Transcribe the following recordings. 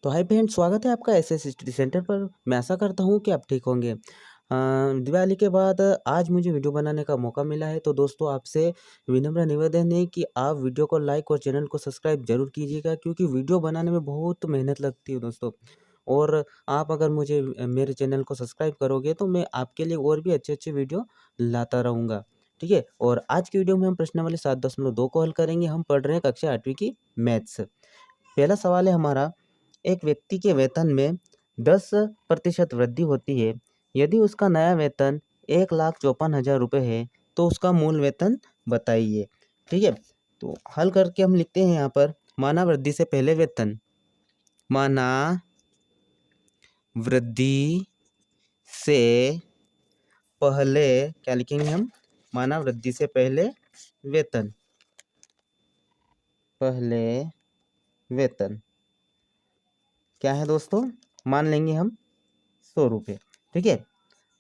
तो hi friend, स्वागत है आपका एसएस स्टडी सेंटर पर। मैं आशा करता हूँ कि आप ठीक होंगे। दिवाली के बाद आज मुझे वीडियो बनाने का मौका मिला है, तो दोस्तों आपसे विनम्र निवेदन है कि आप वीडियो को लाइक और चैनल को सब्सक्राइब जरूर कीजिएगा, क्योंकि वीडियो बनाने में बहुत मेहनत लगती है दोस्तों। और आप अगर मुझे मेरे चैनल को सब्सक्राइब करोगे तो मैं आपके लिए और भी अच्छे अच्छे वीडियो लाता रहूँगा। ठीक है, और आज की वीडियो में हम प्रश्नावली 7.2 को हल करेंगे। हम पढ़ रहे हैं कक्षा 8वीं की मैथ्स। पहला सवाल है हमारा, एक व्यक्ति के वेतन में 10% वृद्धि होती है। यदि उसका नया वेतन 1,54,000 रुपये है तो उसका मूल वेतन बताइए। ठीक है, तो हल करके हम लिखते हैं यहाँ पर, माना वृद्धि से पहले वेतन, माना वृद्धि से पहले क्या लिखेंगे हम, माना वृद्धि से पहले वेतन, पहले वेतन क्या है दोस्तों, मान लेंगे हम 100 रुपये। ठीक है,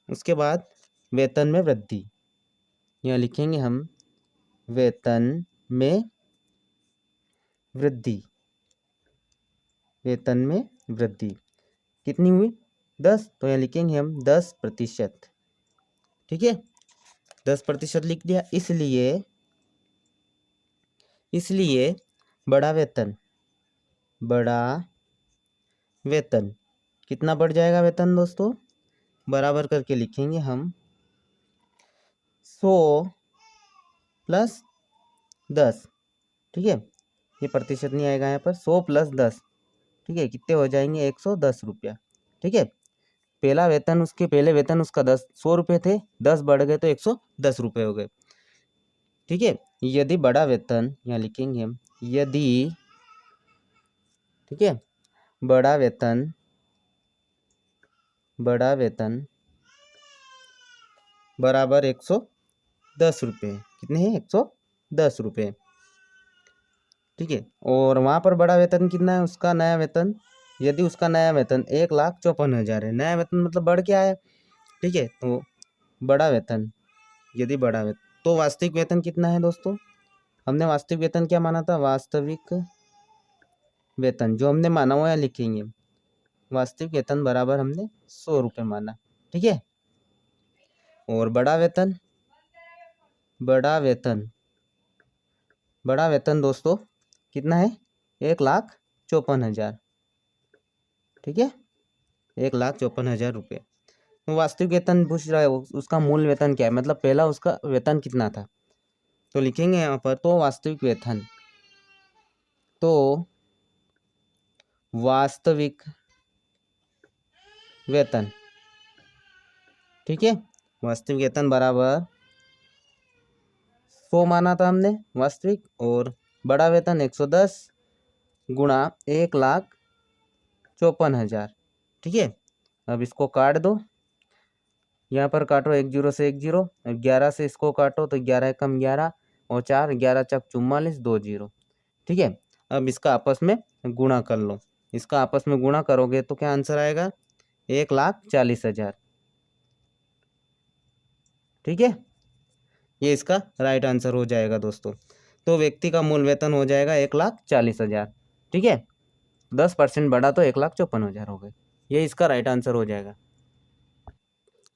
उसके बाद वेतन में वृद्धि, यहाँ लिखेंगे हम वेतन में वृद्धि, वेतन में वृद्धि कितनी हुई 10, तो यहाँ लिखेंगे हम 10%। ठीक है, 10% लिख दिया। इसलिए बड़ा वेतन, बड़ा वेतन कितना बढ़ जाएगा वेतन दोस्तों, बराबर करके लिखेंगे हम 100 + 10। ठीक है, ये प्रतिशत नहीं आएगा यहाँ पर, 100 + 10। ठीक है, कितने हो जाएंगे 110 रुपया। ठीक है, पहला वेतन, उसके पहले वेतन उसका 100 रुपये थे, 10 बढ़ गए तो 110 रुपये हो गए। ठीक है, यदि बड़ा वेतन, यहाँ लिखेंगे हम यदि, ठीक है, बड़ा वेतन, बड़ा वेतन बराबर 110 रुपये, कितने हैं 110 रुपये। ठीक है, और वहाँ पर बड़ा वेतन कितना है, उसका नया वेतन, यदि उसका नया वेतन 1,54,000 है, नया वेतन मतलब बढ़ के आया। ठीक है, तो बड़ा वेतन, यदि बड़ा वेतन, तो वास्तविक वेतन कितना है दोस्तों, हमने वास्तविक वेतन क्या माना था, वास्तविक वेतन जो हमने माना हुआ है लिखेंगे, वास्तविक वेतन बराबर हमने 100 रुपये माना। ठीक है, और बड़ा वेतन, बड़ा वेतन, बड़ा वेतन दोस्तों कितना है 1,54,000। ठीक है, 1,54,000 रुपये। तो वास्तविक वेतन पूछ रहा है, उसका मूल वेतन क्या है, मतलब पहला उसका वेतन कितना था, तो लिखेंगे यहाँ पर, तो वास्तविक वेतन, तो वास्तविक वेतन, ठीक है, वास्तविक वेतन बराबर 100 माना था हमने वास्तविक, और बड़ा वेतन 110 गुणा 1,54,000। ठीक है, अब इसको काट दो, यहाँ पर काटो, 1 0 से 1 0, 11 से इसको काटो तो 11 कम 11 और 4, 11 चक 44, 2 0। ठीक है, अब इसका आपस में गुणा कर लो, इसका आपस में गुणा करोगे तो क्या आंसर आएगा 1,40,000। ठीक है, ये इसका राइट आंसर हो जाएगा दोस्तों। तो व्यक्ति का मूल वेतन हो जाएगा 1,40,000। ठीक है, 10% बढ़ा तो 1,54,000 हो गए, ये इसका राइट आंसर हो जाएगा।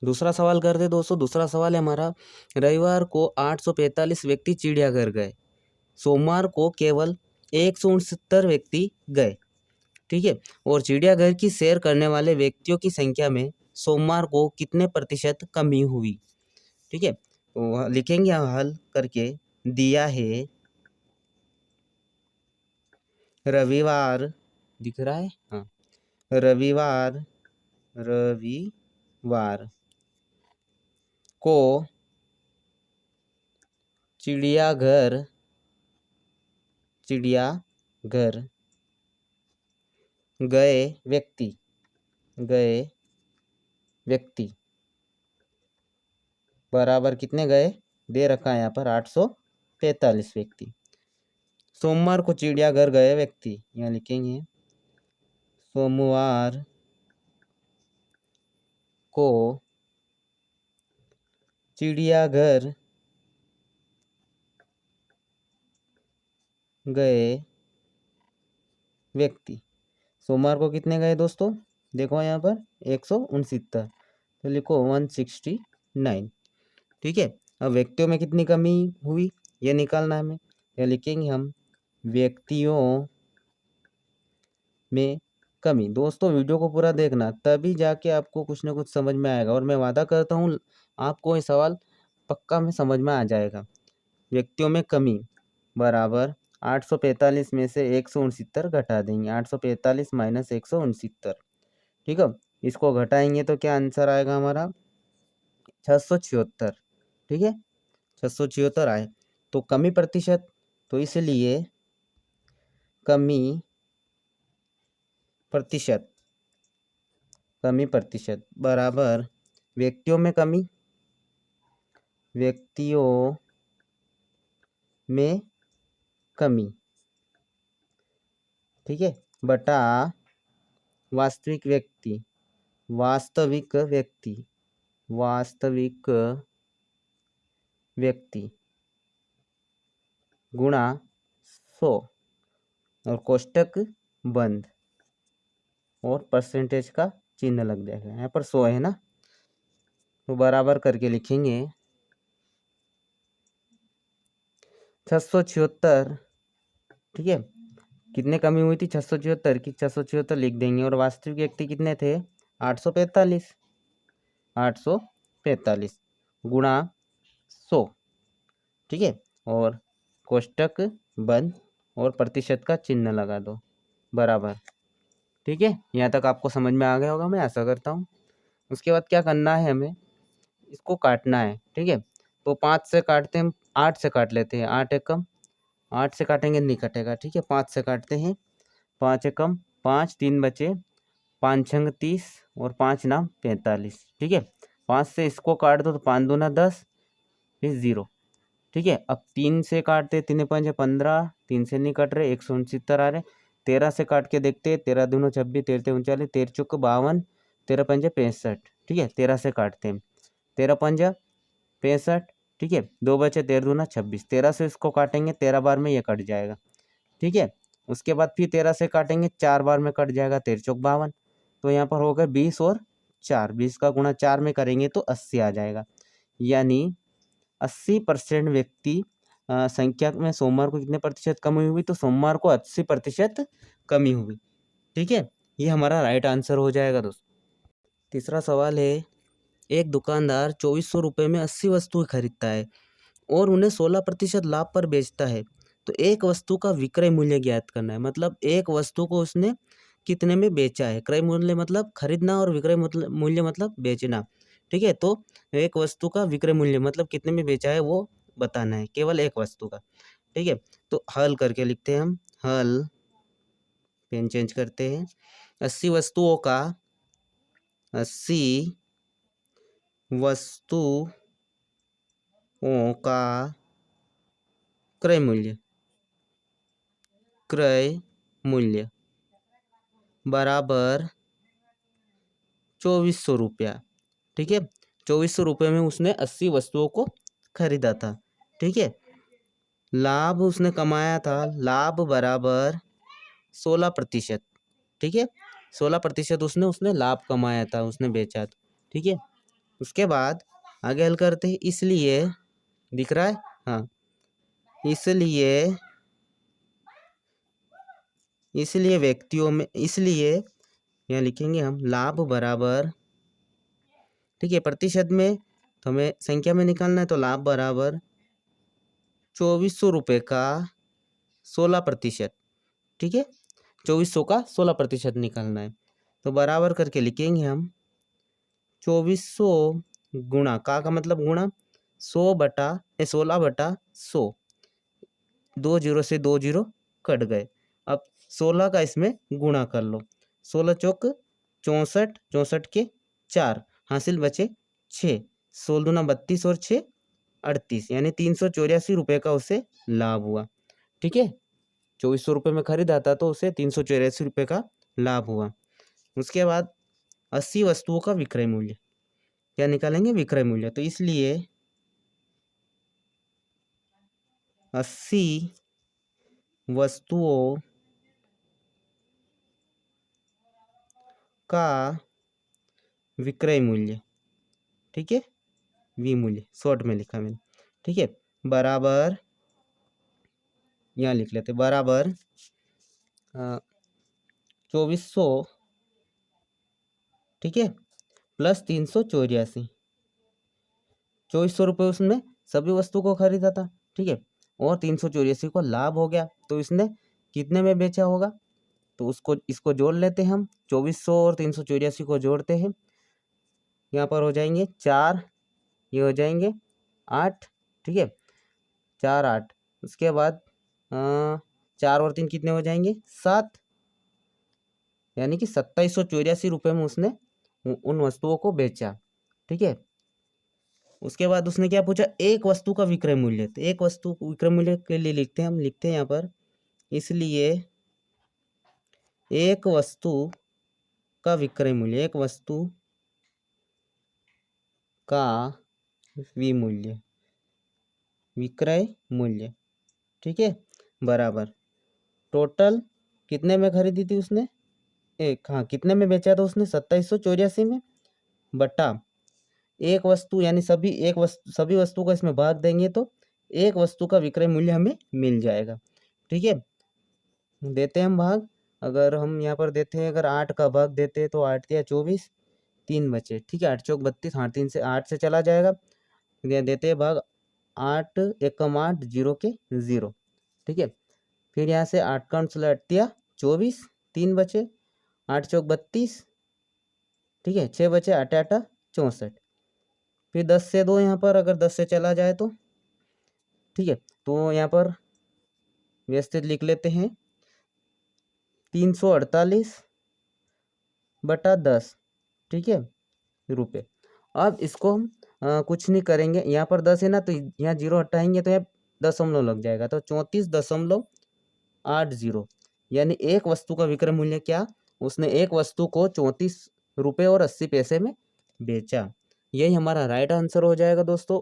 दूसरा सवाल करते दोस्तों। दूसरा सवाल है हमारा, रविवार को 845 व्यक्ति चिड़ियाघर गए, सोमवार को केवल 169 व्यक्ति गए। ठीक है, और चिड़ियाघर की सैर करने वाले व्यक्तियों की संख्या में सोमवार को कितने प्रतिशत कमी हुई। ठीक है, तो लिखेंगे हल करके, दिया है रविवार, दिख रहा है, हाँ, रविवार, रविवार को चिड़ियाघर, चिड़ियाघर गए व्यक्ति, गए व्यक्ति बराबर कितने गए, दे रखा है यहाँ पर 845 व्यक्ति। सोमवार को चिड़ियाघर गए व्यक्ति, यहाँ लिखेंगे सोमवार को चिड़ियाघर गए व्यक्ति, सोमवार को कितने गए दोस्तों, देखो यहाँ पर 169, तो लिखो 169। ठीक है, अब व्यक्तियों में कितनी कमी हुई ये निकालना है हमें। या लिखेंगे हम व्यक्तियों में कमी। दोस्तों वीडियो को पूरा देखना, तभी जाके आपको कुछ ना कुछ समझ में आएगा, और मैं वादा करता हूँ आपको ये सवाल पक्का में समझ में आ जाएगा। व्यक्तियों में कमी बराबर 845 में से 169 घटा देंगे, 845 माइनस 169। ठीक है, इसको घटाएंगे तो क्या आंसर आएगा हमारा 676। ठीक है, 676 आए। तो कमी प्रतिशत, तो इसलिए कमी प्रतिशत, कमी प्रतिशत बराबर व्यक्तियों में कमी, व्यक्तियों में कमी, ठीक है, बटा वास्तविक व्यक्ति, वास्तविक व्यक्ति, वास्तविक व्यक्ति गुणा 100, और कोष्टक बंद, और परसेंटेज का चिन्ह लग जाएगा। यहाँ पर 100 है ना, तो बराबर करके लिखेंगे 676। ठीक है, कितने कमी हुई थी 676 की, 676 लिख देंगे, और वास्तविक व्यक्ति कितने थे 845, 845 गुणा 100। ठीक है, और कोष्टक बंद और प्रतिशत का चिन्ह लगा दो, बराबर। ठीक है, यहाँ तक आपको समझ में आ गया होगा, मैं ऐसा करता हूँ। उसके बाद क्या करना है, हमें इसको काटना है। ठीक है, तो 5 से काटते हैं, 8 से काट लेते हैं, 8 एकम, 8 से काटेंगे नहीं कटेगा। ठीक है, 5 से काटते हैं, 5 एकम 5, 3 बचे, 5 छंग 30 और 5 नाम 45। ठीक है, 5 से इसको काट दो तो 5 दूना 10, फिर 0। ठीक है, अब 3 से काटते, 3 5 15, 3 से नहीं कट रहे, 169 आ रहे। 13 से काट के देखते, 13 दूनो 26, 13 39, 13 चौक 52, 13 पंजे 65। ठीक है, 13 से काटते हैं, 13 पंजा 65। ठीक है, 2 बचे, 13 दूना 26, 13 से इसको काटेंगे, 13 बार में ये कट जाएगा। ठीक है, उसके बाद फिर 13 से काटेंगे, 4 बार में कट जाएगा, 13 चौक 52। तो यहाँ पर हो गए 20 और 4, 20 का गुणा 4 में करेंगे तो 80 आ जाएगा। यानी 80% व्यक्ति संख्या में सोमवार को कितने प्रतिशत कमी हुई, तो सोमवार को 80% कमी हुई। ठीक है, ये हमारा राइट आंसर हो जाएगा दोस्तों। तीसरा सवाल है, एक दुकानदार 2400 रुपये में 80 वस्तुएं खरीदता है और उन्हें 16% लाभ पर बेचता है। तो एक वस्तु का विक्रय मूल्य ज्ञात करना है, मतलब एक वस्तु को उसने कितने में बेचा है। क्रय मूल्य मतलब खरीदना, और विक्रय मूल्य मतलब बेचना। ठीक है, तो एक वस्तु का विक्रय मूल्य मतलब कितने में बेचा है वो बताना है, केवल एक वस्तु का। ठीक है, तो हल करके लिखते हैं हम, हल, पेन चेंज करते हैं, 80 वस्तुओं का, 80 वस्तुओं का क्रय मूल्य, क्रय मूल्य बराबर 2400 रुपया। ठीक है, 2400 रुपये में उसने 80 वस्तुओं को खरीदा था। ठीक है, लाभ उसने कमाया था, लाभ बराबर 16%। ठीक है, 16% उसने लाभ कमाया था, उसने बेचा था। ठीक है, उसके बाद आगे हल करते हैं। इसलिए दिख रहा है, हाँ, इसलिए व्यक्तियों में, इसलिए यहाँ लिखेंगे हम लाभ बराबर, ठीक है, प्रतिशत में तो हमें संख्या में निकालना है, तो लाभ बराबर 2400 रुपये का 16%। ठीक है, 2400 का 16% निकालना है, तो बराबर करके लिखेंगे हम 2400 गुणा का मतलब गुणा 16/100, 2 जीरो से 2 जीरो कट गए। अब 16 का इसमें गुणा कर लो, 16 चौक 64, 64 के 4 हासिल बचे 6, 16 दूना 32 और 6 38, यानी 384 रुपये का उसे लाभ हुआ। ठीक है, 2400 रुपये में खरीदा था तो उसे 384 रुपये का लाभ हुआ। उसके बाद 80 वस्तुओं का विक्रय मूल्य, क्या निकालेंगे, विक्रय मूल्य। तो इसलिए 80 वस्तुओं का विक्रय मूल्य, ठीक है, विमूल्य शॉर्ट में लिखा मैंने, ठीक है, बराबर, यहाँ लिख लेते बराबर 2400, ठीक है, प्लस 384, 2400 रुपये उसने सभी वस्तु को खरीदा था, ठीक है, और 384 को लाभ हो गया, तो इसने कितने में बेचा होगा, तो इसको जोड़ लेते हैं हम, 2400 और 384 को जोड़ते हैं, यहाँ पर हो जाएंगे 4, ये हो जाएंगे 8, ठीक है, 4 8, उसके बाद 4 और 3 कितने हो जाएंगे 7, यानी कि 2784 रुपये में उसने उन वस्तुओं को बेचा, ठीक है। उसके बाद उसने क्या पूछा, एक वस्तु का विक्रय मूल्य, तो एक वस्तु विक्रय मूल्य के लिए लिखते हैं हम, लिखते हैं यहाँ पर, इसलिए एक वस्तु का विक्रय मूल्य, एक वस्तु का विमूल्य, विक्रय मूल्य, ठीक है, बराबर टोटल कितने में खरीदी थी उसने, हाँ कितने में बेचा था उसने 2784 में, बटा एक वस्तु, यानी सभी वस्तु को इसमें भाग देंगे तो एक वस्तु का विक्रय मूल्य हमें मिल जाएगा, ठीक है। देते हैं हम भाग, अगर हम यहाँ पर देते हैं, अगर 8 का भाग देते हैं तो 8 या 24, 3 बचे, ठीक है, 8 चौक 32, हाँ 3 से 8 से चला जाएगा, देते हैं भाग 8 एकम 8 0 के 0, ठीक है, फिर यहाँ से 8 का 24, 3 बचे, 8 चौक 32, ठीक है, 6 बचे, 8 8 64, फिर 10 से 2 यहाँ पर, अगर 10 से चला जाए तो, ठीक है, तो यहाँ पर व्यवस्थित लिख लेते हैं 348 बटा 10, ठीक है, रुपये। अब इसको हम कुछ नहीं करेंगे, यहाँ पर 10 है ना, तो यहाँ 0 हटाएंगे तो यहाँ दशमलव लग जाएगा, तो 34.80, यानी एक वस्तु का विक्रय मूल्य क्या, उसने एक वस्तु को 34 रुपये और 80 पैसे में बेचा। यही हमारा राइट आंसर हो जाएगा दोस्तों।